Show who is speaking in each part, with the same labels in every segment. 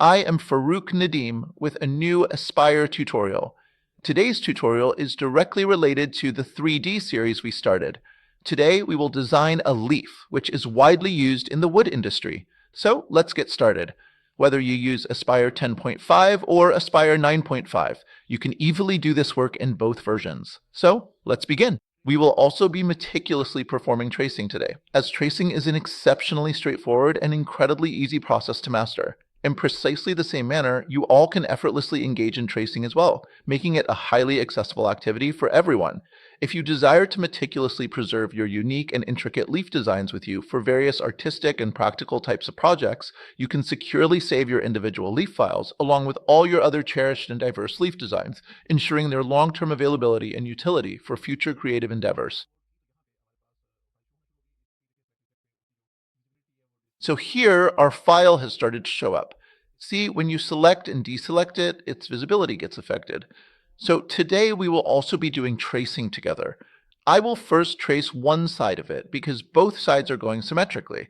Speaker 1: I am Farrukh Nadeem with a new Aspire tutorial. Today's tutorial is directly related to the 3D series we started. Today we will design a leaf, which is widely used in the wood industry. So let's get started. Whether you use Aspire 10.5 or Aspire 9.5, you can easily do this work in both versions. So let's begin. We will also be meticulously performing tracing today, as tracing is an exceptionally straightforward and incredibly easy process to master. In precisely the same manner, you all can effortlessly engage in tracing as well, making it a highly accessible activity for everyone. If you desire to meticulously preserve your unique and intricate leaf designs with you for various artistic and practical types of projects, you can securely save your individual leaf files along with all your other cherished and diverse leaf designs, ensuring their long-term availability and utility for future creative endeavors. So here, our file has started to show up. See, when you select and deselect it, its visibility gets affected. So today we will also be doing tracing together. I will first trace one side of it because both sides are going symmetrically.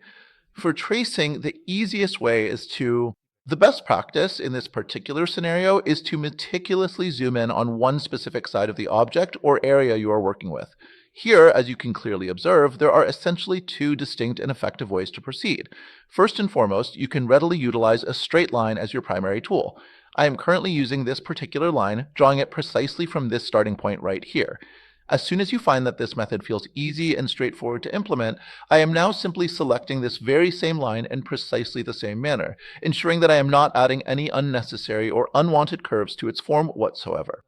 Speaker 1: For tracing, the easiest way is the best practice in this particular scenario is to meticulously zoom in on one specific side of the object or area you are working with. Here, as you can clearly observe, there are essentially two distinct and effective ways to proceed. First and foremost, you can readily utilize a straight line as your primary tool. I am currently using this particular line, drawing it precisely from this starting point right here. As soon as you find that this method feels easy and straightforward to implement, I am now simply selecting this very same line in precisely the same manner, ensuring that I am not adding any unnecessary or unwanted curves to its form whatsoever.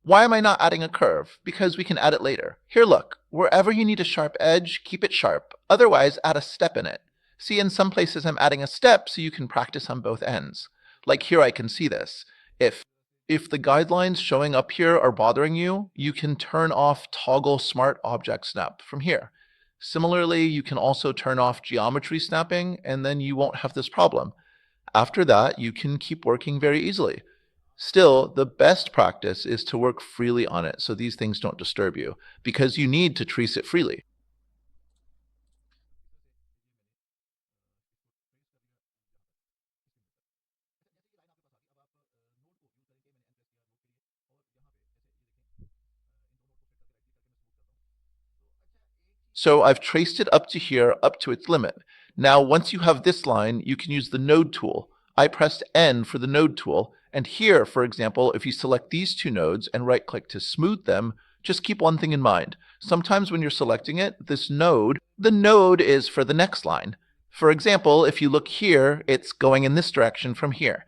Speaker 1: Why am I not adding a curve? Because we can add it later. Here, look. Wherever you need a sharp edge, keep it sharp. Otherwise, add a step in it. See, in some places I'm adding a step so you can practice on both ends. Like here I can see this. If if the guidelines showing up here are bothering you, you can turn off Toggle Smart Object Snap from here. Similarly, you can also turn off geometry snapping, and then you won't have this problem. After that, you can keep working very easily. Still, the best practice is to work freely on it so these things don't disturb you, because you need to trace it freely. So I've traced it up to here, up to its limit. Now, once you have this line, you can use the node tool. I pressed N for the node tool, and here, for example, if you select these two nodes and right-click to smooth them, just keep one thing in mind. Sometimes when you're selecting it, the node is for the next line. For example, if you look here, it's going in this direction from here.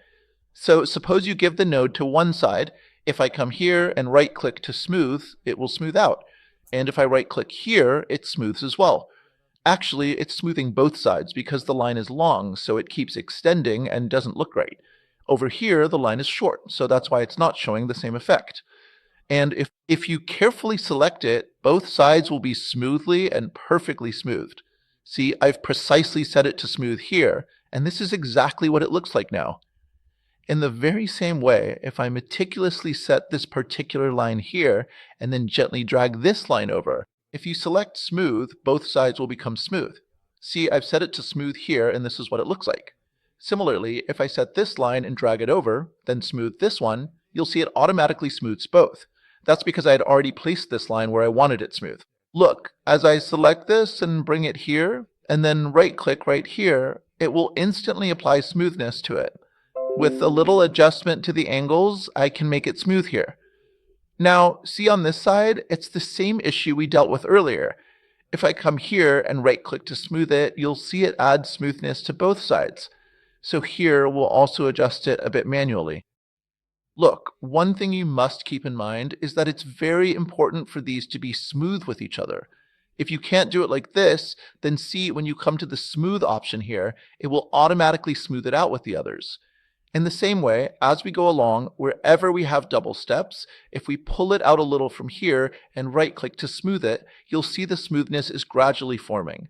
Speaker 1: So suppose you give the node to one side. If I come here and right-click to smooth, it will smooth out. And if I right-click here, it smooths as well. Actually, it's smoothing both sides because the line is long, so it keeps extending and doesn't look right. Over here, the line is short, so that's why it's not showing the same effect. And if you carefully select it, both sides will be smoothly and perfectly smoothed. See, I've precisely set it to smooth here, and this is exactly what it looks like now. In the very same way, if I meticulously set this particular line here and then gently drag this line over, if you select smooth, both sides will become smooth. See, I've set it to smooth here and this is what it looks like. Similarly, if I set this line and drag it over, then smooth this one, you'll see it automatically smooths both. That's because I had already placed this line where I wanted it smooth. Look, as I select this and bring it here, and then right-click right here, it will instantly apply smoothness to it. With a little adjustment to the angles, I can make it smooth here. Now, see on this side, it's the same issue we dealt with earlier. If I come here and right-click to smooth it, you'll see it adds smoothness to both sides. So here, we'll also adjust it a bit manually. Look, one thing you must keep in mind is that it's very important for these to be smooth with each other. If you can't do it like this, then see when you come to the smooth option here, it will automatically smooth it out with the others. In the same way, as we go along, wherever we have double steps, if we pull it out a little from here and right-click to smooth it, you'll see the smoothness is gradually forming.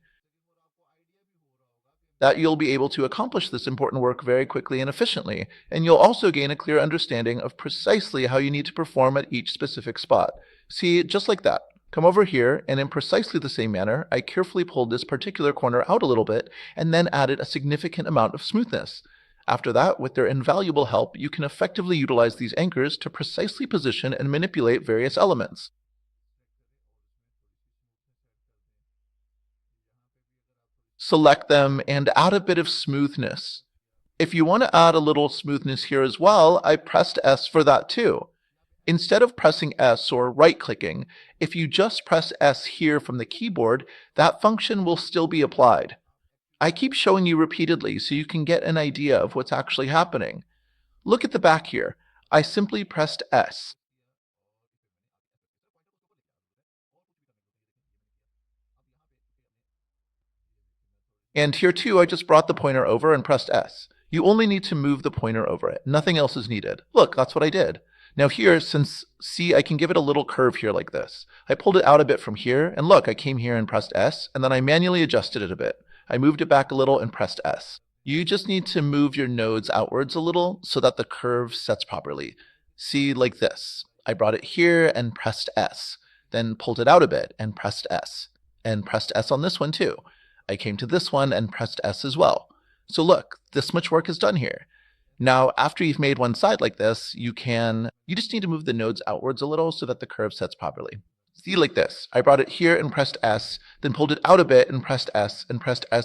Speaker 1: That you'll be able to accomplish this important work very quickly and efficiently, and you'll also gain a clear understanding of precisely how you need to perform at each specific spot. See, just like that. Come over here, and in precisely the same manner, I carefully pulled this particular corner out a little bit, and then added a significant amount of smoothness. After that, with their invaluable help, you can effectively utilize these anchors to precisely position and manipulate various elements. Select them and add a bit of smoothness. If you want to add a little smoothness here as well, I pressed S for that too. Instead of pressing S or right-clicking, if you just press S here from the keyboard, that function will still be applied. I keep showing you repeatedly so you can get an idea of what's actually happening. Look at the back here. I simply pressed S. And here too, I just brought the pointer over and pressed S. You only need to move the pointer over it. Nothing else is needed. Look, that's what I did. Now here, see, I can give it a little curve here like this. I pulled it out a bit from here, and look, I came here and pressed S, and then I manually adjusted it a bit. I moved it back a little and pressed S. You just need to move your nodes outwards a little so that the curve sets properly. See, like this. I brought it here and pressed S, then pulled it out a bit and pressed S, and pressed S on this one too. I came to this one and pressed S as well. So look, this much work is done here. Now, after you've made one side like this, you just need to move the nodes outwards a little so that the curve sets properly. See, like this. I brought it here and pressed S, then pulled it out a bit and pressed S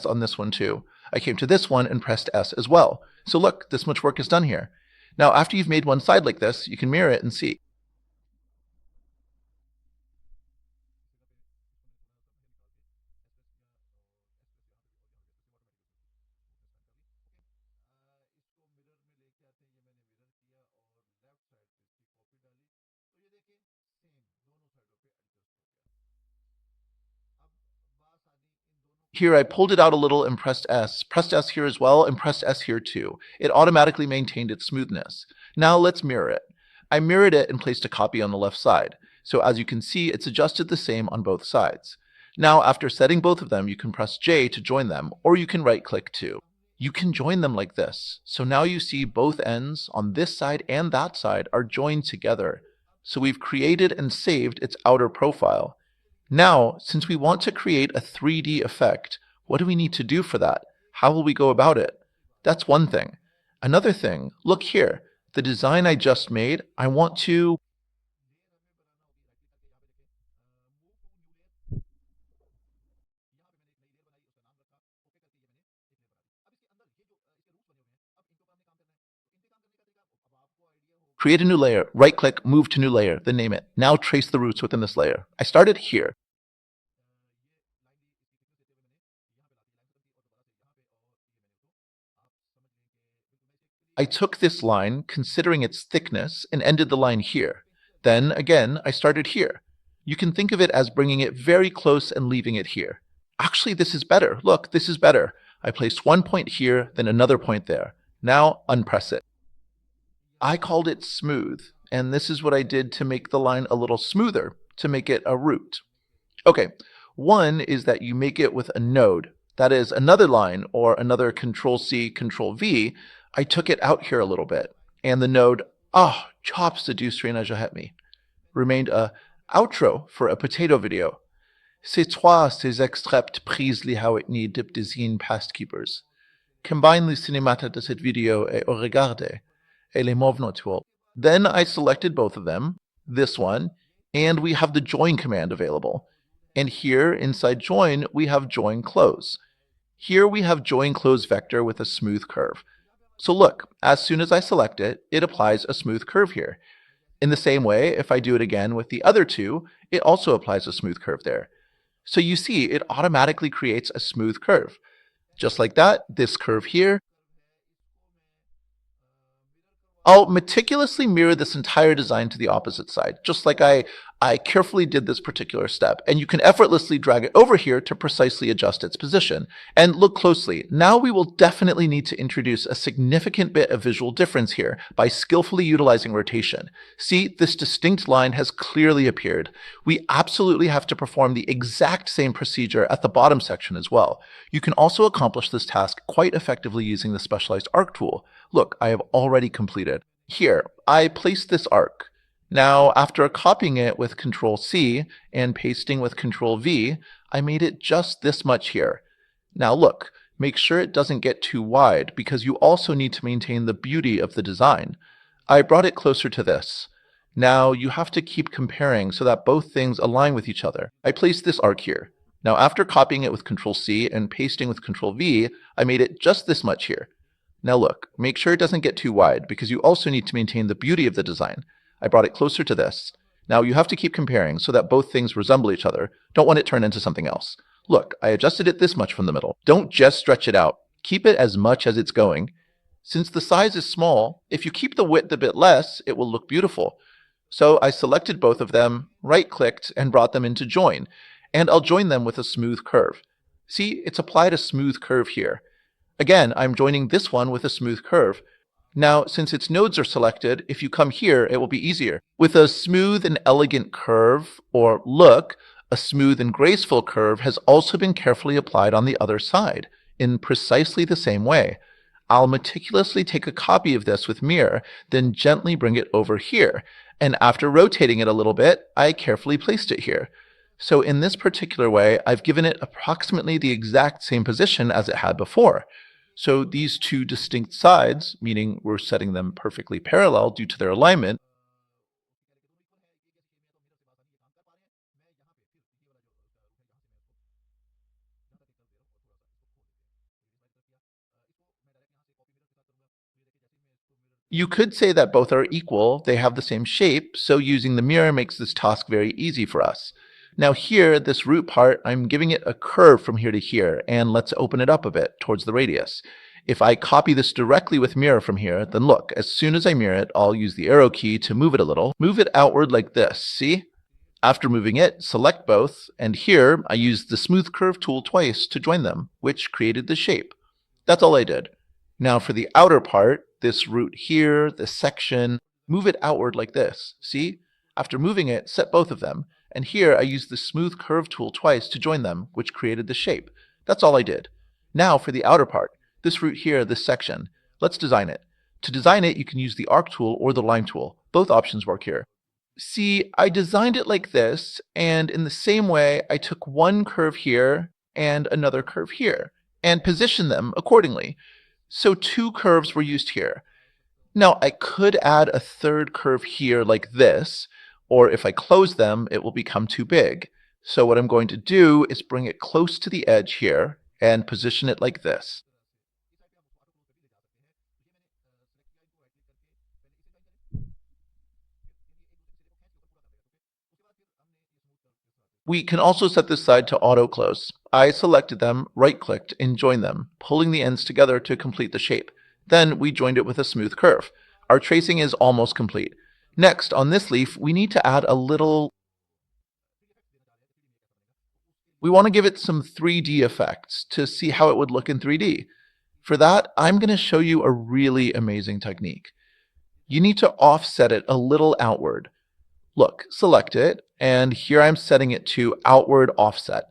Speaker 1: on this one too. I came to this one and pressed S as well. So look, this much work is done here. Now, after you've made one side like this, you can mirror it and see. Here I pulled it out a little and pressed S here as well, and pressed S here too. It automatically maintained its smoothness. Now let's mirror it. I mirrored it and placed a copy on the left side. So as you can see, it's adjusted the same on both sides. Now after setting both of them, you can press J to join them, or you can right click too. You can join them like this. So now you see both ends on this side and that side are joined together. So we've created and saved its outer profile. Now, since we want to create a 3D effect, what do we need to do for that? How will we go about it? That's one thing. Another thing, look here. The design I just made, I want to create a new layer, right-click, move to new layer, then name it. Now trace the roots within this layer. I started here. I took this line, considering its thickness, and ended the line here. Then, again, I started here. You can think of it as bringing it very close and leaving it here. Actually, this is better. Look, this is better. I placed one point here, then another point there. Now, unpress it. I called it smooth, and this is what I did to make the line a little smoother, to make it a root. Okay, one is that you make it with a node. That is another line or another Control C, Control V. I took it out here a little bit, and the node, chops the du me, remained a outro for a potato video. C'est toi ces extraits pris li how it need dip design past keepers. Combine the cinemata de cette video et au regarde, et les mouvements tool. Then I selected both of them, this one, and we have the join command available. And here inside join, we have join close. Here we have join close vector with a smooth curve. So look, as soon as I select it, it applies a smooth curve here. In the same way, if I do it again with the other two, it also applies a smooth curve there. So you see, it automatically creates a smooth curve. Just like that, this curve here. I'll meticulously mirror this entire design to the opposite side, just like I I carefully did this particular step, and you can effortlessly drag it over here to precisely adjust its position. And look closely. Now we will definitely need to introduce a significant bit of visual difference here by skillfully utilizing rotation. See, this distinct line has clearly appeared. We absolutely have to perform the exact same procedure at the bottom section as well. You can also accomplish this task quite effectively using the specialized arc tool. Look, I have already completed. Here, I placed this arc. Now, after copying it with Control-C and pasting with Control-V, I made it just this much here. Now look, make sure it doesn't get too wide because you also need to maintain the beauty of the design. I brought it closer to this. Now you have to keep comparing so that both things align with each other. I placed this arc here. Now after copying it with Control-C and pasting with Control-V, I made it just this much here. Now look, make sure it doesn't get too wide because you also need to maintain the beauty of the design. I brought it closer to this. Now you have to keep comparing so that both things resemble each other. Don't want it turned into something else. Look, I adjusted it this much from the middle. Don't just stretch it out. Keep it as much as it's going. Since the size is small, if you keep the width a bit less, it will look beautiful. So I selected both of them, right-clicked, and brought them into join. And I'll join them with a smooth curve. See, it's applied a smooth curve here. Again, I'm joining this one with a smooth curve. Now, since its nodes are selected, if you come here, it will be easier. With a smooth and elegant curve, or look, a smooth and graceful curve has also been carefully applied on the other side, in precisely the same way. I'll meticulously take a copy of this with Mirror, then gently bring it over here, and after rotating it a little bit, I carefully placed it here. So in this particular way, I've given it approximately the exact same position as it had before. So these two distinct sides, meaning we're setting them perfectly parallel due to their alignment, you could say that both are equal, they have the same shape, so using the mirror makes this task very easy for us. Now here, this root part, I'm giving it a curve from here to here, and let's open it up a bit towards the radius. If I copy this directly with mirror from here, then look, as soon as I mirror it, I'll use the arrow key to move it a little. Move it outward like this, see? After moving it, select both, and here I used the smooth curve tool twice to join them, which created the shape. That's all I did. Now for the outer part, this root here, this section, move it outward like this, see? After moving it, set both of them, and here I used the smooth curve tool twice to join them, which created the shape. That's all I did. Now for the outer part, this root here, this section, let's design it. To design it, you can use the arc tool or the line tool. Both options work here. See, I designed it like this, and in the same way, I took one curve here and another curve here, and positioned them accordingly. So two curves were used here. Now, I could add a third curve here like this, or if I close them, it will become too big. So what I'm going to do is bring it close to the edge here and position it like this. We can also set this side to auto close. I selected them, right-clicked, and joined them, pulling the ends together to complete the shape. Then we joined it with a smooth curve. Our tracing is almost complete. Next, on this leaf, we need to add a little... We want to give it some 3D effects to see how it would look in 3D. For that, I'm going to show you a really amazing technique. You need to offset it a little outward. Look, select it, and here I'm setting it to outward offset.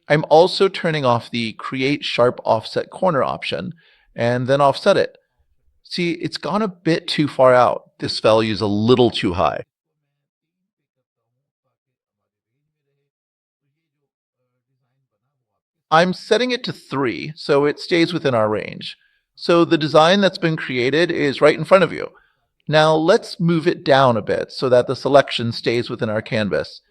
Speaker 1: I'm also turning off the Create Sharp Offset Corner option, and then offset it. See, it's gone a bit too far out. This value is a little too high. I'm setting it to 3, so it stays within our range. So the design that's been created is right in front of you. Now let's move it down a bit so that the selection stays within our canvas.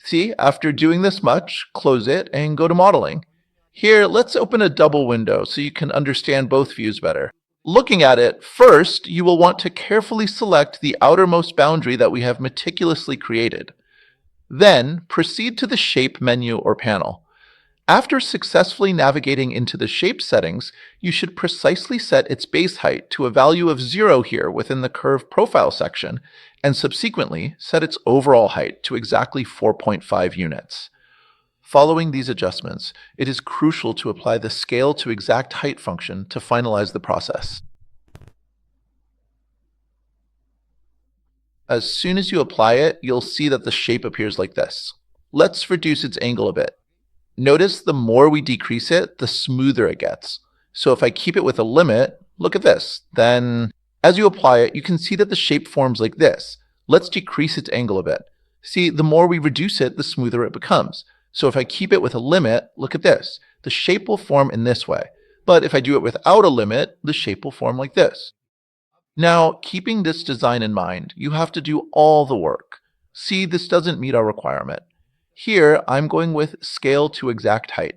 Speaker 1: See, after doing this much, close it and go to modeling. Here, let's open a double window so you can understand both views better. Looking at it, first, you will want to carefully select the outermost boundary that we have meticulously created. Then, proceed to the Shape menu or panel. After successfully navigating into the shape settings, you should precisely set its base height to a value of 0 here within the curve profile section, and subsequently set its overall height to exactly 4.5 units. Following these adjustments, it is crucial to apply the scale to exact height function to finalize the process. As soon as you apply it, you'll see that the shape appears like this. Let's reduce its angle a bit. Notice the more we decrease it, the smoother it gets. So if I keep it with a limit, look at this. Then, as you apply it, you can see that the shape forms like this. Let's decrease its angle a bit. See, the more we reduce it, the smoother it becomes. So if I keep it with a limit, look at this. The shape will form in this way. But if I do it without a limit, the shape will form like this. Now, keeping this design in mind, you have to do all the work. See, this doesn't meet our requirement. Here, I'm going with scale to exact height,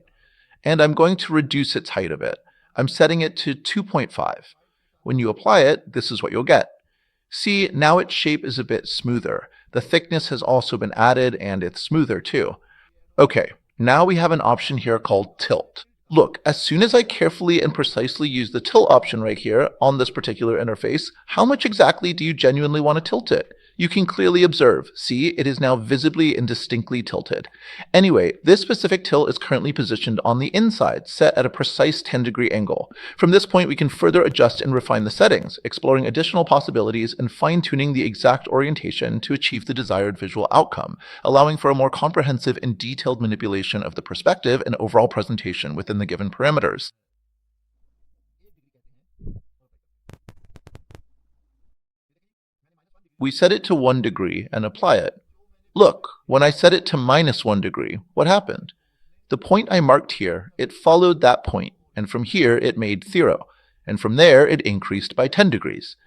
Speaker 1: and I'm going to reduce its height a bit. I'm setting it to 2.5. When you apply it, this is what you'll get. See, now its shape is a bit smoother. The thickness has also been added, and it's smoother too. Okay, now we have an option here called tilt. Look, as soon as I carefully and precisely use the tilt option right here on this particular interface, how much exactly do you genuinely want to tilt it? You can clearly observe, see, it is now visibly and distinctly tilted. Anyway, this specific tilt is currently positioned on the inside, set at a precise 10-degree angle. From this point, we can further adjust and refine the settings, exploring additional possibilities and fine-tuning the exact orientation to achieve the desired visual outcome, allowing for a more comprehensive and detailed manipulation of the perspective and overall presentation within the given parameters. We set it to 1 degree and apply it. Look, when I set it to -1 degree, what happened? The point I marked here, it followed that point, and from here it made 0, and from there it increased by 10 degrees.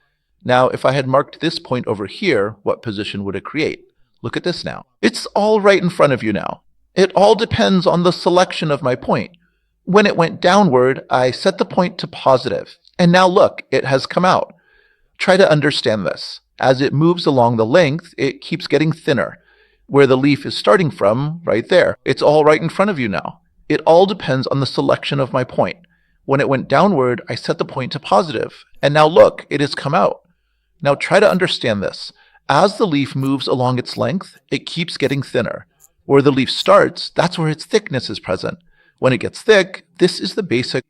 Speaker 1: Now, if I had marked this point over here, what position would it create? Look at this now. It's all right in front of you now. It all depends on the selection of my point. When it went downward, I set the point to positive, and now look, it has come out. Try to understand this. As it moves along the length, it keeps getting thinner. Where the leaf is starting from, right there, it's all right in front of you now. It all depends on the selection of my point. When it went downward, I set the point to positive, and now look, it has come out. Now try to understand this. As the leaf moves along its length, it keeps getting thinner. Where the leaf starts, that's where its thickness is present. When it gets thick, this is the basic.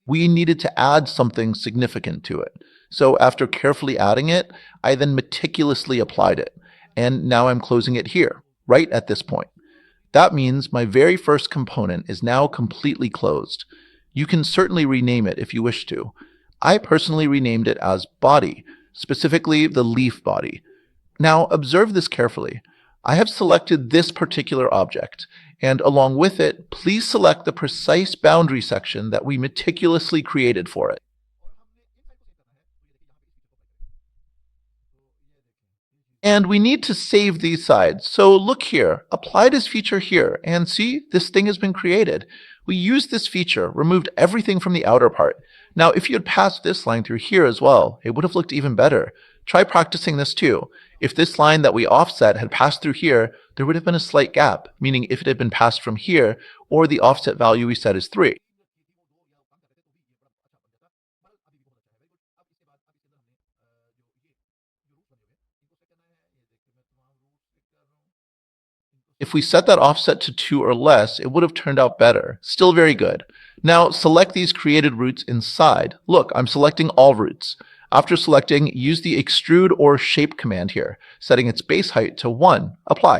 Speaker 1: We needed to add something significant to it. So after carefully adding it, I then meticulously applied it. And now I'm closing it here, right at this point. That means my very first component is now completely closed. You can certainly rename it if you wish to. I personally renamed it as body, specifically the leaf body. Now observe this carefully. I have selected this particular object, and along with it, please select the precise boundary section that we meticulously created for it. And we need to save these sides. So look here, apply this feature here, and see, this thing has been created. We used this feature, removed everything from the outer part. Now, if you had passed this line through here as well, it would have looked even better. Try practicing this too. If this line that we offset had passed through here, there would have been a slight gap, meaning if it had been passed from here, or the offset value we set is 3. If we set that offset to 2 or less, it would have turned out better. Still very good. Now select these created roots inside. Look, I'm selecting all roots. After selecting, use the extrude or shape command here, setting its base height to 1. Apply.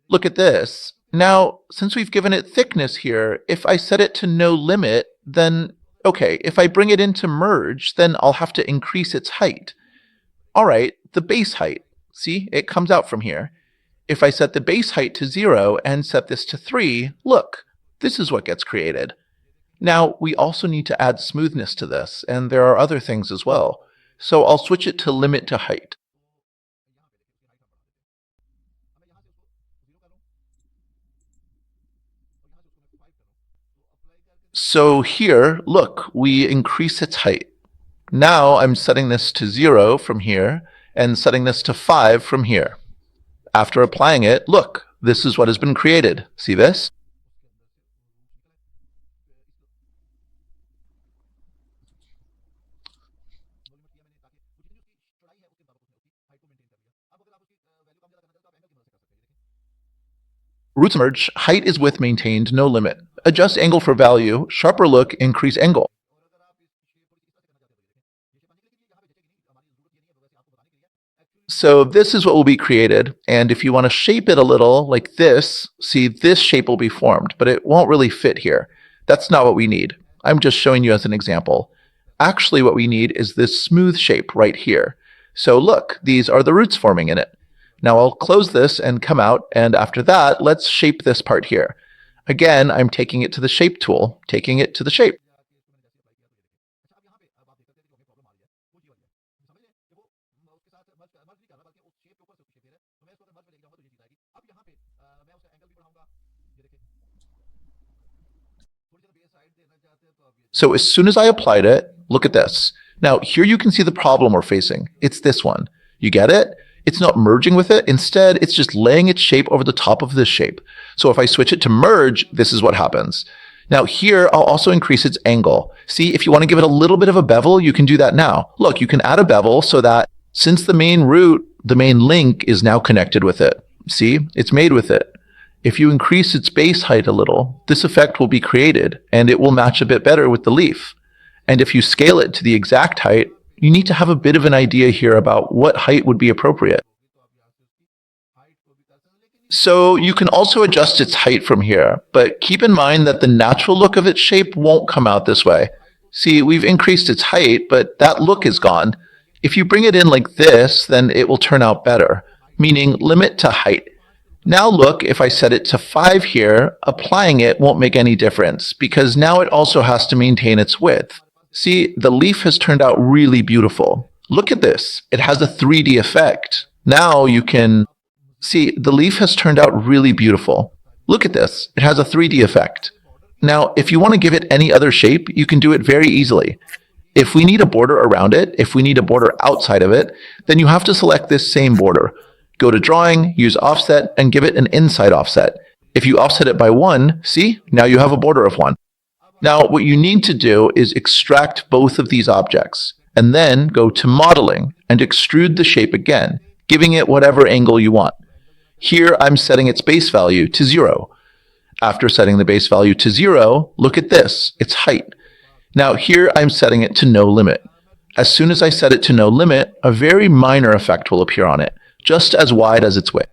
Speaker 1: Look at this. Now, since we've given it thickness here, if I set it to no limit, then, okay, if I bring it into merge, then I'll have to increase its height. All right, the base height. See, it comes out from here. If I set the base height to 0 and set this to 3, look, this is what gets created. Now, we also need to add smoothness to this, and there are other things as well. So I'll switch it to limit to height. So here, look, we increase its height. Now I'm setting this to 0 from here, and setting this to 5 from here. After applying it, look, This is what has been created. See this? Roots emerge, height is width maintained, no limit. Adjust angle for value, sharper look, increase angle. So this is what will be created. And if you want to shape it a little like this, see this shape will be formed, but it won't really fit here. That's not what we need. I'm just showing you as an example. Actually, what we need is this smooth shape right here. So look, these are the roots forming in it. Now I'll close this and come out, and after that, let's shape this part here. Again, I'm taking it to the shape tool, taking it to the shape. So as soon as I applied it, look at this. Now here you can see the problem we're facing. It's this one. You get it? It's not merging with it. Instead, it's just laying its shape over the top of this shape. So if I switch it to merge, this is what happens. Now here, I'll also increase its angle. See, if you want to give it a little bit of a bevel, you can do that now. Look, you can add a bevel so that since the main root, the main link is now connected with it. See, it's made with it. If you increase its base height a little, this effect will be created and it will match a bit better with the leaf. And if you scale it to the exact height, you need to have a bit of an idea here about what height would be appropriate. So you can also adjust its height from here, but keep in mind that the natural look of its shape won't come out this way. See, we've increased its height, but that look is gone. If you bring it in like this, then it will turn out better, meaning limit to height. Now look, if I set it to 5 here, applying it won't make any difference because now it also has to maintain its width. See, the leaf has turned out really beautiful. Look at this. It has a 3D effect. Now you can see the leaf has turned out really beautiful. Look at this. It has a 3D effect. Now, if you want to give it any other shape, you can do it very easily. If we need a border around it, if we need a border outside of it, then you have to select this same border. Go to Drawing, use Offset, and give it an inside offset. If you offset it by 1, see, now you have a border of 1. Now, what you need to do is extract both of these objects, and then go to Modeling and extrude the shape again, giving it whatever angle you want. Here, I'm setting its base value to 0. After setting the base value to 0, look at this, its height. Now here, I'm setting it to no limit. As soon as I set it to no limit, a very minor effect will appear on it, just as wide as its width.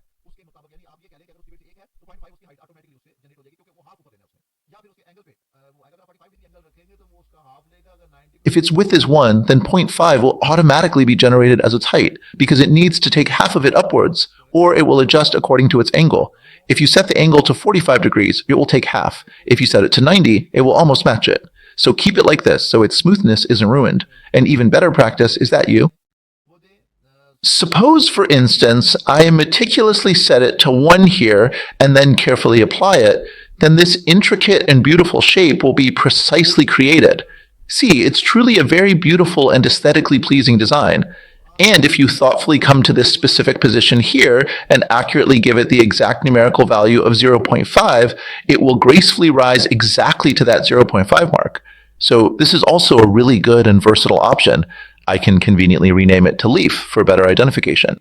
Speaker 1: If its width is 1, then 0.5 will automatically be generated as its height, because it needs to take half of it upwards, or it will adjust according to its angle. If you set the angle to 45 degrees, it will take half. If you set it to 90, it will almost match it. So keep it like this, so its smoothness isn't ruined. And even better practice is that you suppose, for instance, I meticulously set it to 1 here and then carefully apply it, then this intricate and beautiful shape will be precisely created. See, it's truly a very beautiful and aesthetically pleasing design. And if you thoughtfully come to this specific position here and accurately give it the exact numerical value of 0.5, it will gracefully rise exactly to that 0.5 mark. So this is also a really good and versatile option. I can conveniently rename it to Leaf for better identification.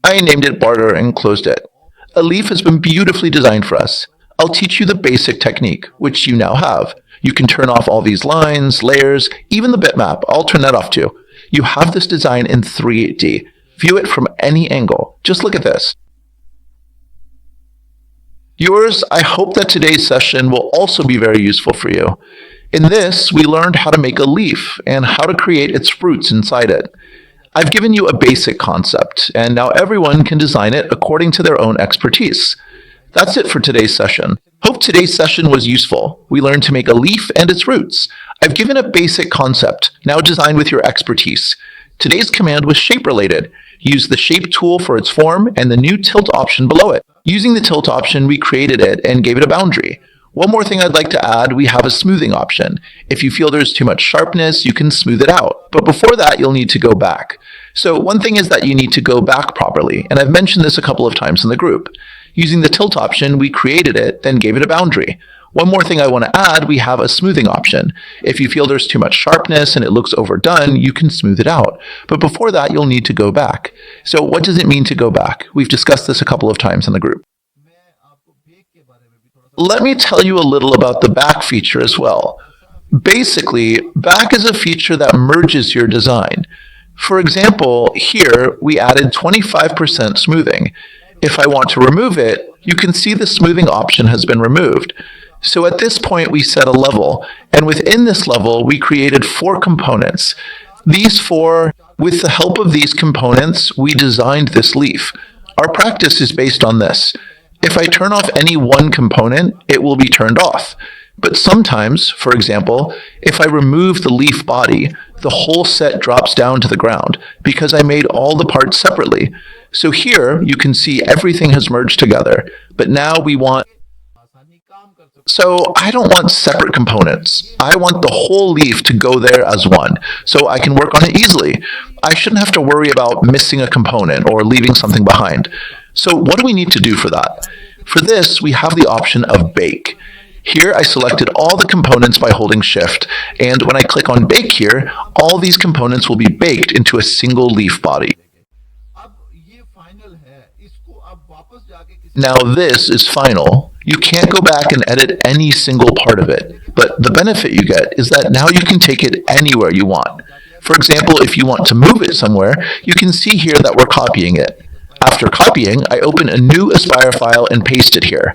Speaker 1: I named it Barter and closed it. A leaf has been beautifully designed for us. I'll teach you the basic technique, which you now have. You can turn off all these lines, layers, even the bitmap. I'll turn that off too. You have this design in 3D. View it from any angle. Just look at this. Viewers, I hope that today's session will also be very useful for you. In this, we learned how to make a leaf and how to create its roots inside it. I've given you a basic concept, and now everyone can design it according to their own expertise. That's it for today's session. Hope today's session was useful. We learned to make a leaf and its roots. I've given a basic concept, now design with your expertise. Today's command was shape related. Use the shape tool for its form and the new tilt option below it. Using the tilt option, we created it and gave it a boundary. One more thing I'd like to add, we have a smoothing option. If you feel there's too much sharpness, you can smooth it out. But before that, you'll need to go back. So one thing is that you need to go back properly, and I've mentioned this a couple of times in the group. Using the tilt option, we created it, then gave it a boundary. One more thing I want to add, we have a smoothing option. If you feel there's too much sharpness and it looks overdone, you can smooth it out. But before that, you'll need to go back. So what does it mean to go back? We've discussed this a couple of times in the group. Let me tell you a little about the back feature as well. Basically, back is a feature that merges your design. For example, here we added 25% smoothing. If I want to remove it, you can see the smoothing option has been removed. So at this point, we set a level, and within this level, we created 4 components. These 4, with the help of these components, we designed this leaf. Our practice is based on this. If I turn off any one component, it will be turned off. But sometimes, for example, if I remove the leaf body, the whole set drops down to the ground because I made all the parts separately. So here, you can see everything has merged together, but now we want... So I don't want separate components. I want the whole leaf to go there as one, so I can work on it easily. I shouldn't have to worry about missing a component or leaving something behind. So what do we need to do for that? For this, we have the option of bake. Here I selected all the components by holding Shift, and when I click on Bake here, all these components will be baked into a single leaf body. Now this is final. You can't go back and edit any single part of it, but the benefit you get is that now you can take it anywhere you want. For example, if you want to move it somewhere, you can see here that we're copying it. After copying, I open a new Aspire file and paste it here.